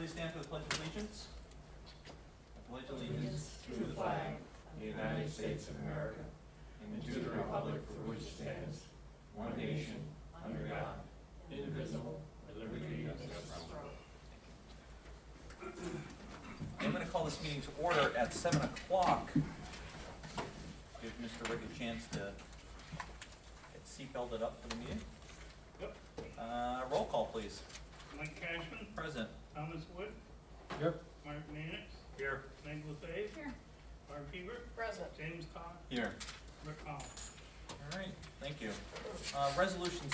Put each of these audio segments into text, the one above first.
Please stand for the Pledge of Allegiance. I pledge allegiance to the flag of the United States of America and to the republic for which it stands, one nation, under God, indivisible, with liberty and justice for all. I'm going to call this meeting to order at 7 o'clock. Give Mr. Rick a chance to get seatbelted up for the meeting. Yep. Roll call, please. Mike Cashman, Present. Thomas Wood, Here. Mark Mannix, Here. Meg LaFave, Here. Barb Hebert, Present. James Todd, Here. Rick Collins. All right, thank you. Resolution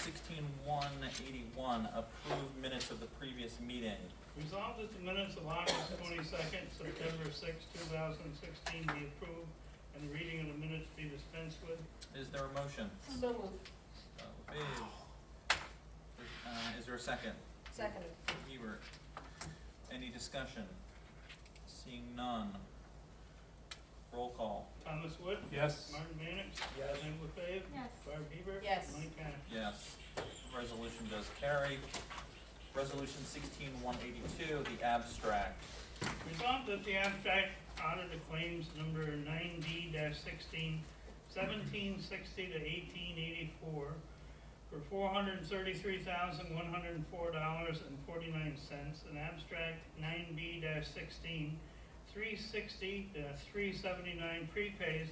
16-181, approved minutes of the previous meeting. Resolved that the minutes of August 22nd, September 6, 2016 be approved and the reading of the minutes be dispensed with. Is there a motion? So moved. Is there a second? Seconded. Hebert. Any discussion? Seeing none. Roll call. Thomas Wood, Yes. Martin Mannix, Yes. Meg LaFave, Yes. Barb Hebert, Yes. Mike Cashman. Yes. Resolution does carry. Resolution 16-182, the abstract. Resolved that the abstract audit of claims number 9D-16, 1760 to 1884 for $433,104.49, and abstract 9B-16, 360 to 379 prepays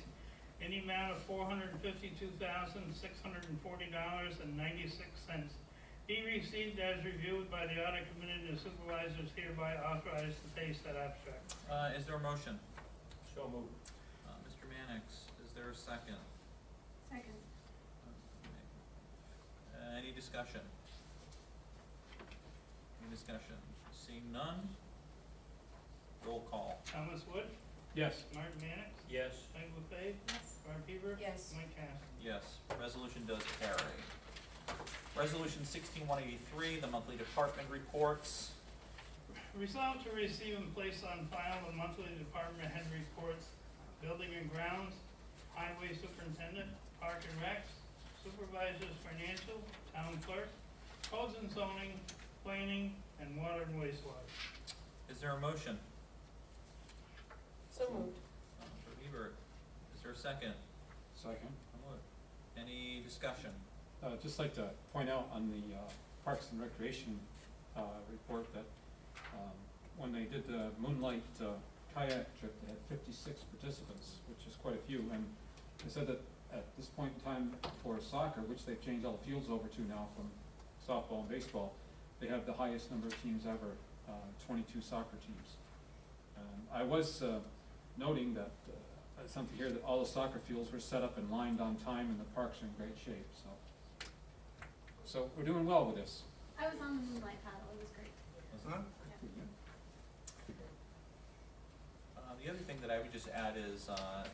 in the amount of $452,640.96 be received as reviewed by the audit committee. The supervisors hereby authorized to pay said abstract. Is there a motion? So moved. Mr. Mannix, is there a second? Second. Any discussion? Any discussion? Seeing none? Roll call. Thomas Wood, Yes. Martin Mannix, Yes. Meg LaFave, Yes. Barb Hebert, Yes. Mike Cashman. Yes, resolution does carry. Resolution 16-183, the monthly department reports. Resolved to receive and place on file the monthly department head reports, building and grounds, highway superintendent, park and recs, supervisors financial, town clerk, codes and zoning, planning, and water and wastewater. Is there a motion? So moved. For Hebert, is there a second? Second. Any discussion? Just like to point out on the Parks and Recreation report that when they did the Moonlight kayak trip, they had 56 participants, which is quite a few. And they said that at this point in time for soccer, which they've changed all the fields over to now from softball and baseball, they have the highest number of teams ever, 22 soccer teams. I was noting that something here that all the soccer fields were set up and lined on time and the parks are in great shape, so we're doing well with this. I was on the Moonlight paddle, it was great. The other thing that I would just add is I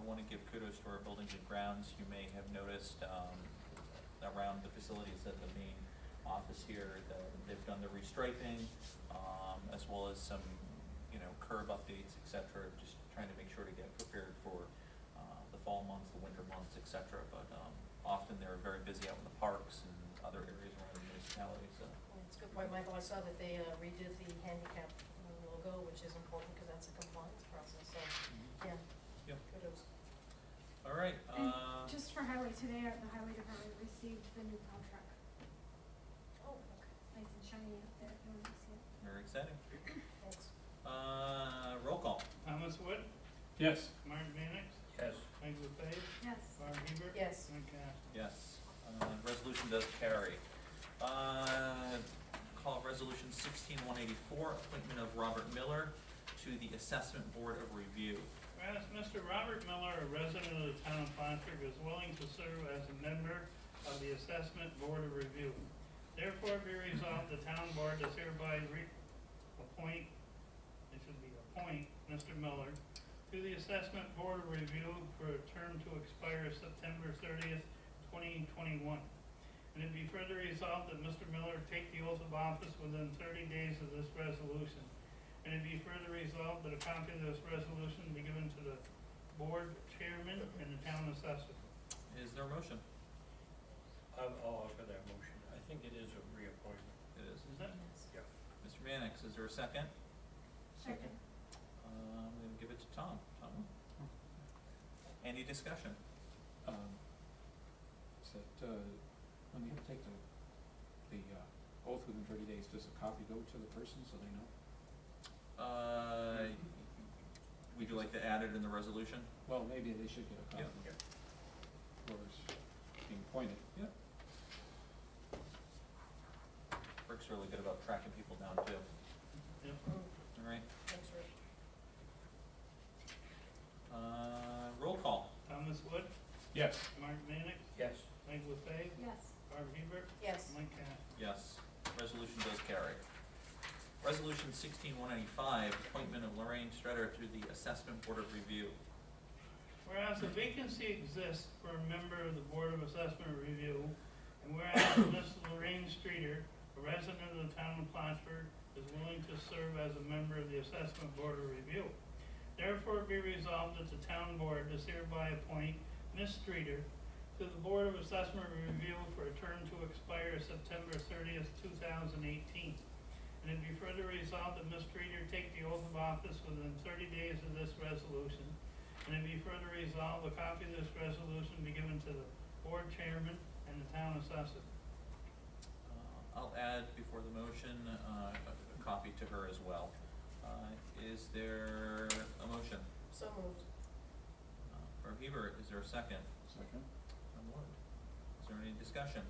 want to give kudos to our buildings and grounds. You may have noticed around the facilities at the main office here that they've done the restriping as well as some curb updates, etc. Just trying to make sure to get prepared for the fall months, the winter months, etc. But often they're very busy out in the parks and other areas around the municipality. So It's a good point, Michael. I saw that they redid the handicap logo, which is important because that's a compliance process, so, yeah. Yep. Kudos. all right. And just for highway, today the highway department received the new plow truck. Oh, okay. It's nice and shiny up there, if you want to see it. Very exciting. Thanks. Roll call. Thomas Wood, Yes. Martin Mannix, Yes. Meg LaFave, Yes. Barb Hebert, Yes. Mike Cashman. Yes. Resolution does carry. Call resolution 16-184, appointment of Robert Miller to the Assessment Board of Review. Whereas Mr. Robert Miller, a resident of the town of Plattsburgh, is willing to serve as a member of the Assessment Board of Review. Therefore be resolved, the town board does hereby appoint Mr. Miller to the Assessment Board of Review for a term to expire September 30th, 2021. And it be further resolved that Mr. Miller take the oath of office within 30 days of this resolution. And it be further resolved that a copy of this resolution be given to the board chairman and the town assessor. Is there a motion? I'll offer that motion. I think it is a reappointment. It is. Is that? Yes. Mr. Mannix, is there a second? Second. I'm gonna give it to Tom. Tom? Any discussion? Is that, when you have to take the oath within 30 days, does a copy go to the person so they know? Would you like to add it in the resolution? Well, maybe they should get a copy. Yeah. Whoever's being appointed. Yeah. Rick's really good about tracking people down too. Yep. All right. Thanks, Rick. Roll call. Thomas Wood, Yes. Mark Mannix, Yes. Meg LaFave, Yes. Barb Hebert, Yes. Mike Cash. Yes. Resolution does carry. Resolution 16185, appointment of Lorraine Strutter to the Assessment Board of Review. Whereas a vacancy exists for a member of the Board of Assessment Review, and whereas Ms. Lorraine Streeter, a resident of the town of Plattsburgh, is willing to serve as a member of the Assessment Board of Review. Therefore be resolved that the town board does hereby appoint Ms. Streeter to the Board of Assessment Review for a term to expire September 30th, 2018. And it be further resolved that Ms. Streeter take the oath of office within 30 days of this resolution. And it be further resolved, a copy of this resolution be given to the board chairman and the town assessor. I'll add before the motion a copy to her as well. Is there a motion? So moved. Barb Hebert, is there a second? Second. From Wood. Is there any discussion?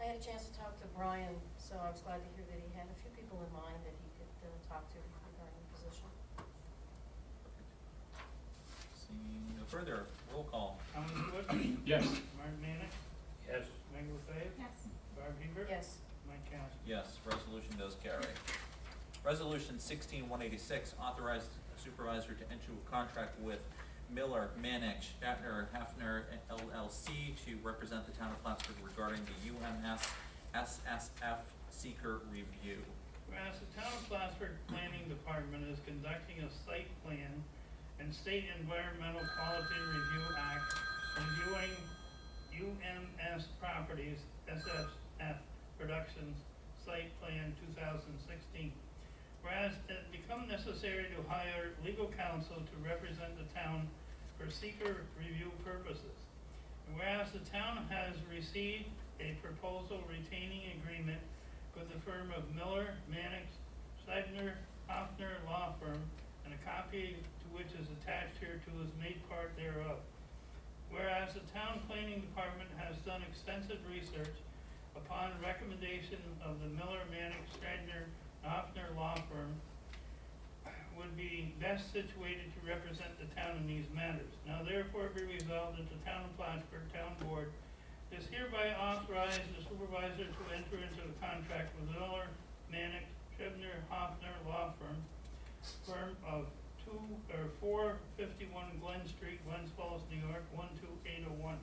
I had a chance to talk to Brian, so I was glad to hear that he had a few people in mind that he could talk to regarding the position. Seeing no further, roll call. Thomas Wood, Yes. Mark Mannix, Yes. Meg LaFave, Yes. Barb Hebert. Yes. Mike Cash. Yes, resolution does carry. Resolution 16186, authorize the supervisor to enter a contract with Miller, Mannix, Shatner, Hafner, LLC to represent the town of Plattsburgh regarding the UMS SSF seeker review. Whereas the town of Plattsburgh Planning Department is conducting a site plan and State Environmental Quality Review Act reviewing UMS Properties SSF Productions Site Plan 2016. Whereas it become necessary to hire legal counsel to represent the town for seeker review purposes. And whereas the town has received a proposal retaining agreement with the firm of Miller, Mannix, Seidner, Hoffner Law Firm, and a copy to which is attached hereto is made part thereof. Whereas the town planning department has done extensive research upon recommendation of the Miller, Mannix, Seidner, Hoffner Law Firm, would be best situated to represent the town in these matters. Now therefore be resolved that the town of Plattsburgh Town Board is hereby authorized the supervisor to enter into a contract with Miller, Mannix, Shebner, Hoffner Law Firm of 451 Glen Street, Glens Falls, New York, 12801,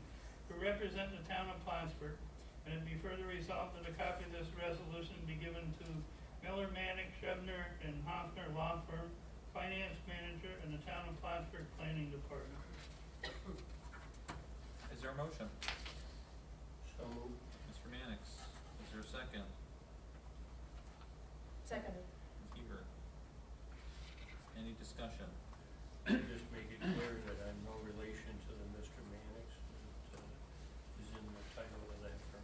to represent the town of Plattsburgh. And it be further resolved that a copy of this resolution be given to Miller, Mannix, Shebner, and Hoffner Law Firm, Finance Manager, and the Town of Plattsburgh Planning Department. Is there a motion? So moved. Mr. Mannix, is there a second? Seconded. Hebert. Any discussion? Just make it clear that I'm no relation to the Mr. Mannix that is in the title of that firm.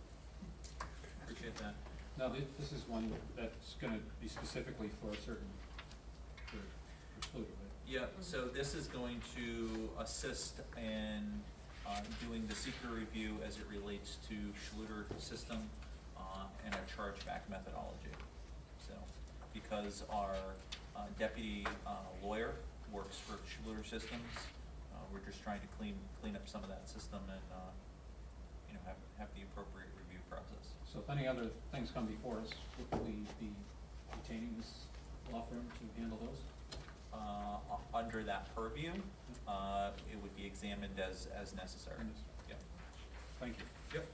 Appreciate that. Now, this is one that's gonna be specifically for a certain, for Schluter, right? Yeah, so this is going to assist in doing the seeker review as it relates to Schluter system and our chargeback methodology. So, because our deputy lawyer works for Schluter Systems, we're just trying to clean up some of that system and have the appropriate review process. So if any other things come before us, would we be retaining this law firm to handle those? Under that purview, it would be examined as necessary. Yeah. Thank you. Yep.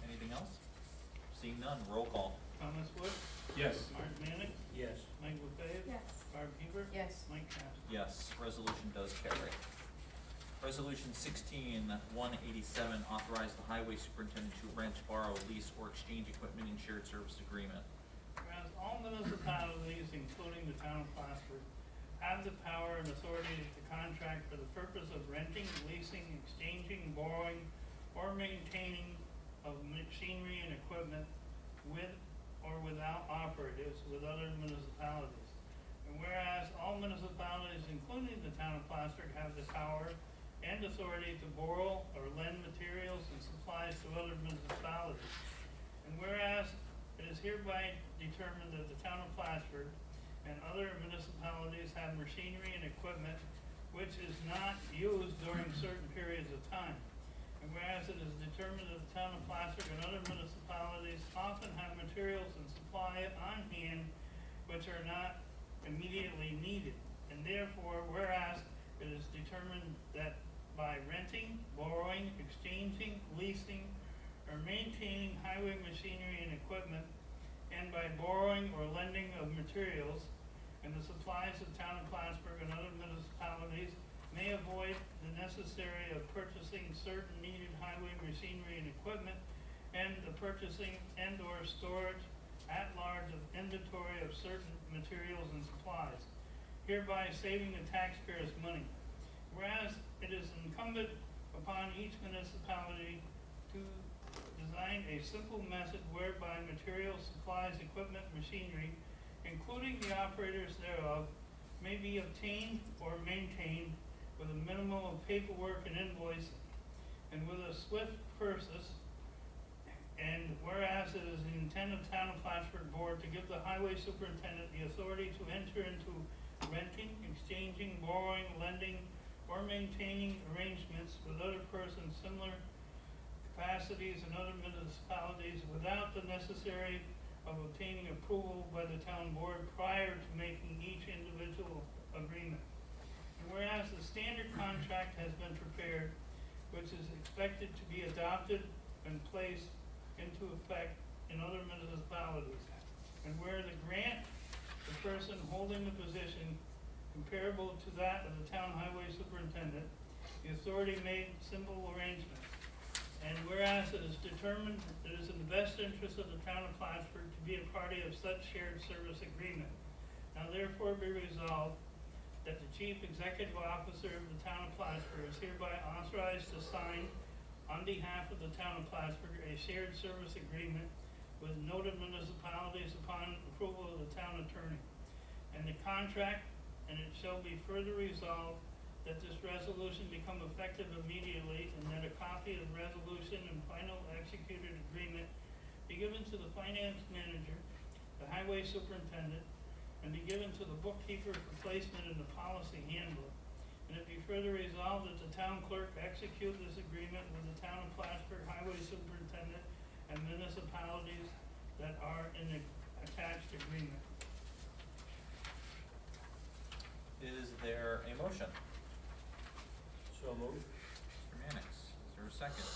Anything else? Seeing none, roll call. Thomas Wood, Yes. Mark Mannix, Yes. Meg LaFave, Yes. Barb Hebert. Yes. Mike Cash. Yes, resolution does carry. Resolution 16-187, authorize the highway superintendent to rent, borrow, lease, or exchange equipment in shared service agreement. Whereas all municipalities, including the town of Plattsburgh, have the power and authority to contract for the purpose of renting, leasing, exchanging, borrowing, or maintaining of machinery and equipment with or without operatives with other municipalities. And whereas all municipalities, including the town of Plattsburgh, have the power and authority to borrow or lend materials and supplies to other municipalities. And whereas it is hereby determined that the town of Plattsburgh and other municipalities have machinery and equipment which is not used during certain periods of time. And whereas it is determined that the town of Plattsburgh and other municipalities often have materials and supply on hand which are not immediately needed. And therefore, whereas it is determined that by renting, borrowing, exchanging, leasing, or maintaining highway machinery and equipment, and by borrowing or lending of materials and the supplies of town of Plattsburgh and other municipalities may avoid the necessary of purchasing certain needed highway machinery and equipment and the purchasing and or storage at large of inventory of certain materials and supplies, hereby saving the taxpayers money. Whereas it is incumbent upon each municipality to design a simple method whereby materials, supplies, equipment, machinery, including the operators thereof, may be obtained or maintained with a minimum of paperwork and invoicing, and with a swift process. And whereas it is the intent of Town of Plattsburgh Board to give the highway superintendent the authority to enter into renting, exchanging, borrowing, lending, or maintaining arrangements with other persons similar capacities in other municipalities without the necessary of obtaining approval by the town board prior to making each individual agreement. And whereas the standard contract has been prepared, which is expected to be adopted and placed into effect in other municipalities, and where the grant, the person holding the position comparable to that of the town highway superintendent, the authority made simple arrangements. And whereas it is determined that it is in the best interest of the town of Plattsburgh to be a party of such shared service agreement, now therefore be resolved that the chief executive officer of the town of Plattsburgh is hereby authorized to sign on behalf of the town of Plattsburgh a shared service agreement with noted municipalities upon approval of the town attorney. And the contract, and it shall be further resolved that this resolution become effective immediately, and that a copy of the resolution and final executed agreement be given to the finance manager, the highway superintendent, and be given to the bookkeeper for placement in the policy handbook. And it be further resolved that the town clerk execute this agreement with the town of Plattsburgh highway superintendent and municipalities that are in the attached agreement. Is there a motion? So moved. Mr. Mannix, is there a second?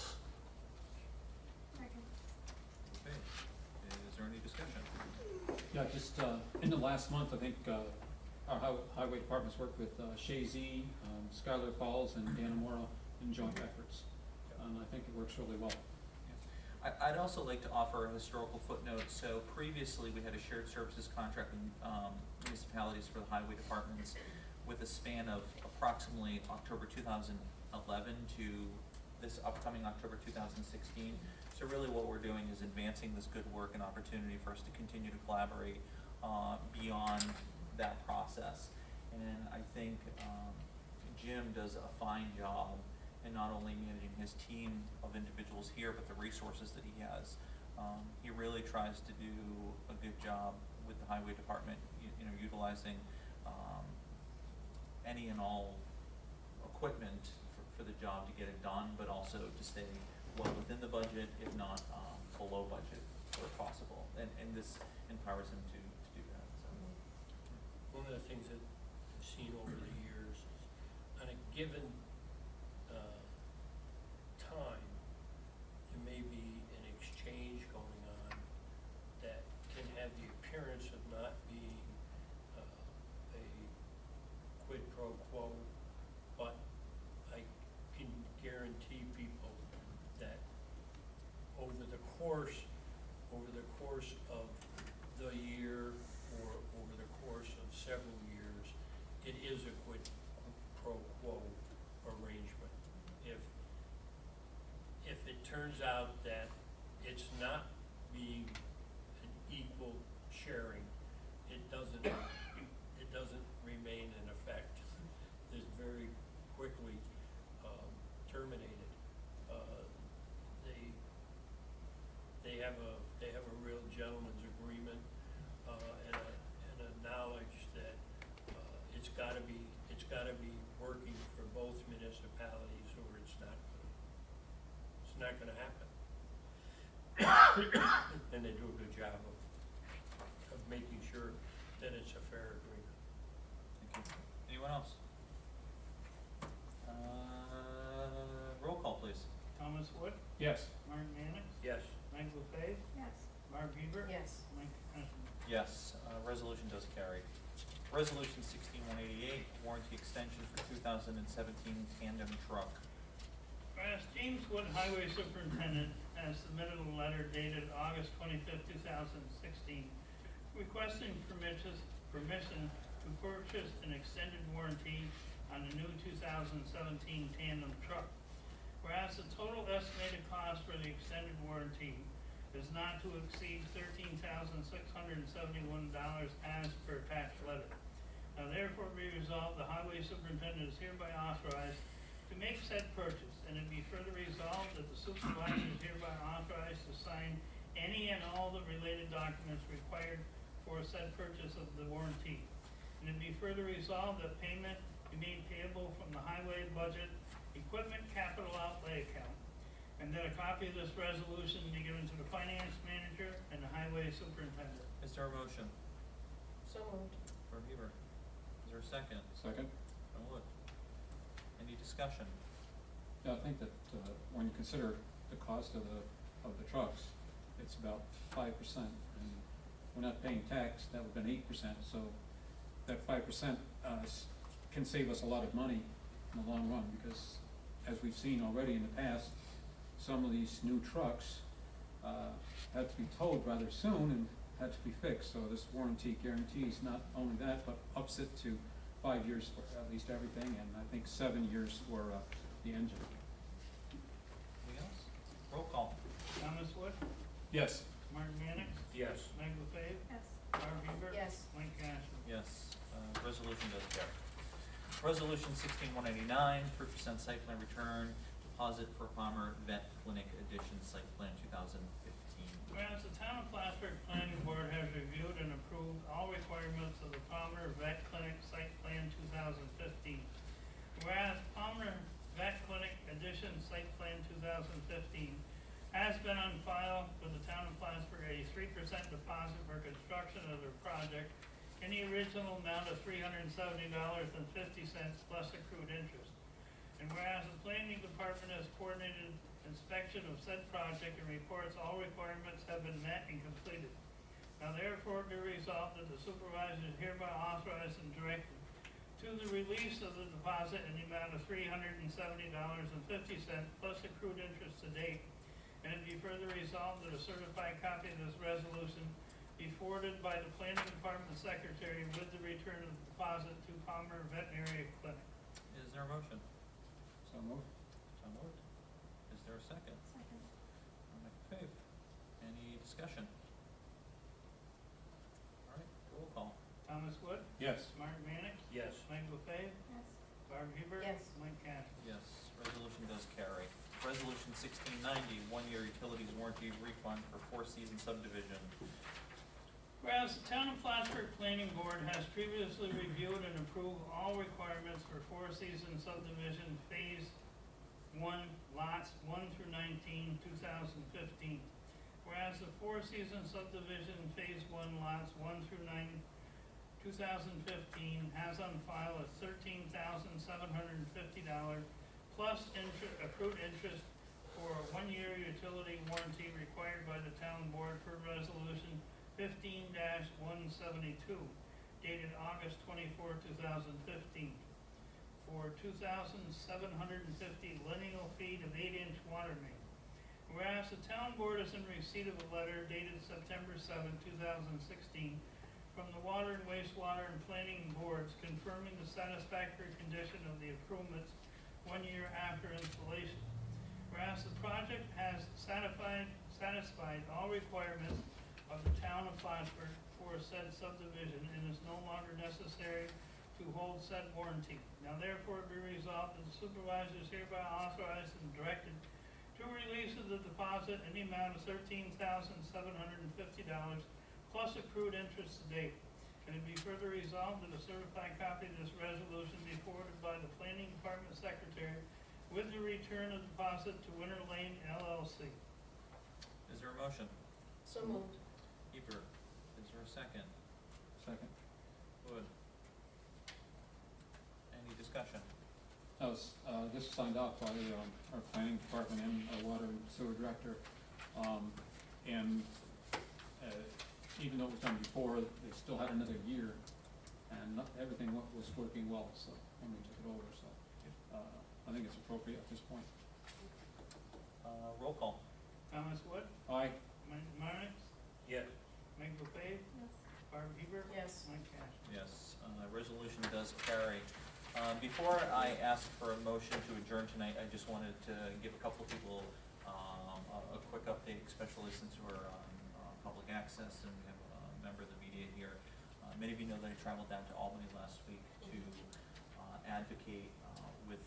Second. Okay, is there any discussion? Yeah, just, in the last month, I think, our highway departments worked with, Shazy, Schuyler Falls, and Dannemora in joint efforts. And I think it works really well. I'd also like to offer a historical footnote. So previously, we had a shared services contract with municipalities for the highway departments with a span of approximately October 2011 to this upcoming October 2016. So really what we're doing is advancing this good work and opportunity for us to continue to collaborate beyond that process. And I think Jim does a fine job in not only managing his team of individuals here, but the resources that he has. He really tries to do a good job with the highway department, you know, utilizing any and all equipment for the job to get it done, but also to stay well within the budget, if not below budget where possible. And this empowers him to do that. So. One of the things that I've seen over the years is on a given time, there may be an exchange going on that can have the appearance of not being a quid pro quo, but I over the course of the year or over the course of several years, it is a quid pro quo arrangement. If it turns out that it's not being an equal sharing, it doesn't remain in effect. It's very quickly terminated. They have a real gentleman's agreement and a knowledge that it's got to be working for both municipalities, or it's not going to happen. And they do a good job of making sure that it's a fair agreement. Thank you. Anyone else? Roll call, please. Thomas Wood, Yes. Martin Mannix, Yes. Meg LaFave, Yes. Barb Heber. Yes. Mike Ashman. Yes, resolution does carry. Resolution 16188, warranty extension for 2017 tandem truck. Whereas James Wood, Highway Superintendent, has submitted a letter dated August 25th, 2016, requesting permission to purchase an extended warranty on the new 2017 tandem truck. Whereas the total estimated cost for the extended warranty is not to exceed $13,671 as per attached letter. Now therefore be resolved, the Highway Superintendent is hereby authorized to make said purchase, and it be further resolved that the supervisor is hereby authorized to sign any and all the related documents required for said purchase of the warranty. And it be further resolved that payment be made payable from the highway budget equipment capital outlay account, and that a copy of this resolution be given to the finance manager and the highway superintendent. Is there a motion? So moved. Barb Heber. Is there a second? Second? Tom Wood. Any discussion? Yeah, I think that when you consider the cost of the trucks, it's about 5%, and we're not paying tax. That would have been 8%. So that 5% can save us a lot of money in the long run, because as we've seen already in the past, some of these new trucks had to be towed rather soon and had to be fixed. So this warranty guarantees not only that, but ups it to 5 years for at least everything, and I think 7 years for the engine. Anything else? Roll call. Thomas Wood, Yes. Martin Mannix, Yes. Meg LaFave, Yes. Barb Heber. Yes. Mike Ashman. Yes, resolution does carry. Resolution 16189, 3% site plan return, deposit for Palmer Vet Clinic Edition Site Plan 2015. Whereas the Town of Plattsburgh Planning Board has reviewed and approved all requirements of the Palmer Vet Clinic Site Plan 2015. Whereas Palmer Vet Clinic Edition Site Plan 2015 has been on file with the Town of Plattsburgh a 3% deposit for construction of their project in the original amount of $370.50 plus accrued interest. And whereas the planning department has coordinated inspection of said project and reports all requirements have been met and completed. Now therefore be resolved that the supervisor is hereby authorized and directed to the release of the deposit in the amount of $370.50 plus accrued interest to date. And it be further resolved that a certified copy of this resolution be forwarded by the planning department secretary with the return of the deposit to Palmer Veterinary Clinic. Is there a motion? So moved. Tom Wood. Is there a second? Second. Mike LaFave. Any discussion? All right, roll call. Thomas Wood, Yes. Martin Mannix, Yes. Meg LaFave, Yes. Barb Heber. Yes. Mike Ashman. Yes, resolution does carry. Resolution 1690, one-year utilities warranty refund for Four Seasons subdivision. Whereas the Town of Plattsburgh Planning Board has previously reviewed and approved all requirements for Four Seasons subdivision Phase 1, lots 1 through 19, 2015. Whereas the Four Seasons subdivision Phase 1, lots 1 through 9, 2015 has on file a $13,750 plus accrued interest for a one-year utility warranty required by the town board per resolution 15-172 dated August 24, 2015 for 2,750 lineal feet of 8-inch water main. Whereas the town board is in receipt of a letter dated September 7, 2016, from the Water and Wastewater and Planning Boards confirming the satisfactory condition of the improvements 1 year after installation. Whereas the project has satisfied all requirements of the town of Plattsburgh for said subdivision and is no longer necessary to hold said warranty. Now therefore be resolved that the supervisor is hereby authorized and directed to release of the deposit in the amount of $13,750 plus accrued interest to date. And it be further resolved that a certified copy of this resolution be forwarded by the planning department secretary with the return of deposit to Winter Lane LLC. Is there a motion? So moved. Hebert, is there a second? Second. Wood. Any discussion? This was signed off by our planning department and our water and sewer director. And even though it was done before, they still had another year, and everything was working well, so, when we took it over, so, I think it's appropriate at this point. Roll call. Thomas Wood, Aye. Mike Marnix, Yes. Mike LePave, Yes. Barb Hebert. Yes. Mike Cash. Yes, resolution does carry. Before I ask for a motion to adjourn tonight, I just wanted to give a couple of people a quick update, especially since we're on public access and we have a member of the media here. Many of you know that I traveled down to Albany last week to advocate with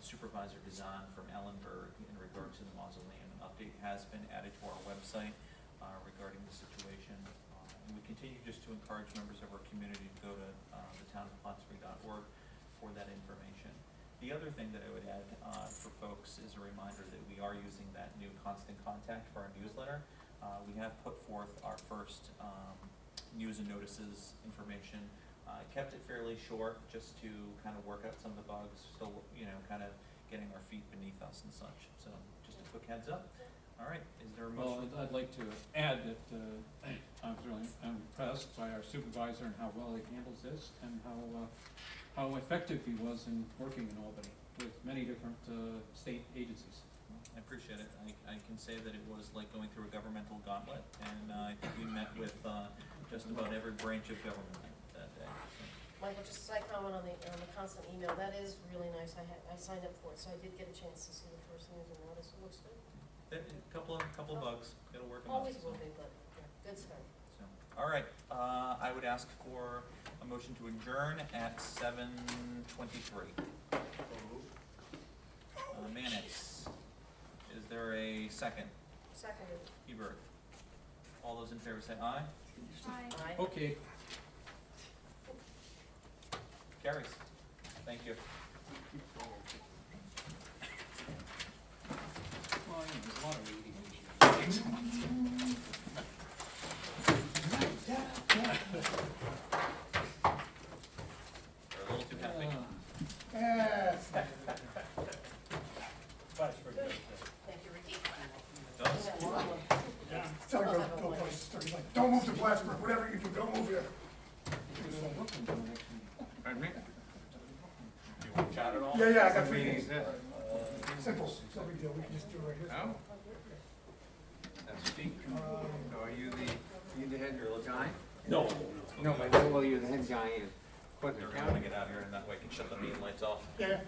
Supervisor Dizan from Ellenberg in regard to the mausoleum. An update has been added to our website regarding the situation. And we continue just to encourage members of our community to go to thetownofplattsburgh.org for that information. The other thing that I would add for folks is a reminder that we are using that new constant contact for our newsletter. We have put forth our first news and notices information. Kept it fairly short just to kind of work out some of the bugs, still, kind of getting our feet beneath us and such. So just a quick heads up. All right, is there a Well, motion? I'd like to add that I was really impressed by our supervisor and how well he handles this, and how effective he was in working in Albany with many different state agencies. I appreciate it. I can say that it was like going through a governmental gauntlet, and I think we met with just about every branch of government that day. So, Michael, just a side comment on the constant email, that is really nice, I signed up for it, so I did get a chance to see the first news and notice, it looks good. a couple of bugs, it'll work them out. Always so. will be, but, yeah, good start. So, all right, I would ask for a motion to adjourn at 7:23. Mannix, is there a second? Seconded. Hebert, all those in favor say aye. Aye. Aye. Okay. Carries. Thank you. Well, there's a lot of reading. We're a little too happy. Plattsburgh does that. Thank you, Ricky. Those? John. Tell her go places, like, don't move to Plattsburgh, whatever you do, don't move here. Pardon me? You want to chat at all? Yeah, I got What 3 meeting days. is this? Simple, no big deal, we can just do it right here. Oh? That's Steve. So are you the head guy? No. No, but well, you're the head guy in Pleasant They're gonna County. get out here and that way I can shut the meeting lights off. Yeah.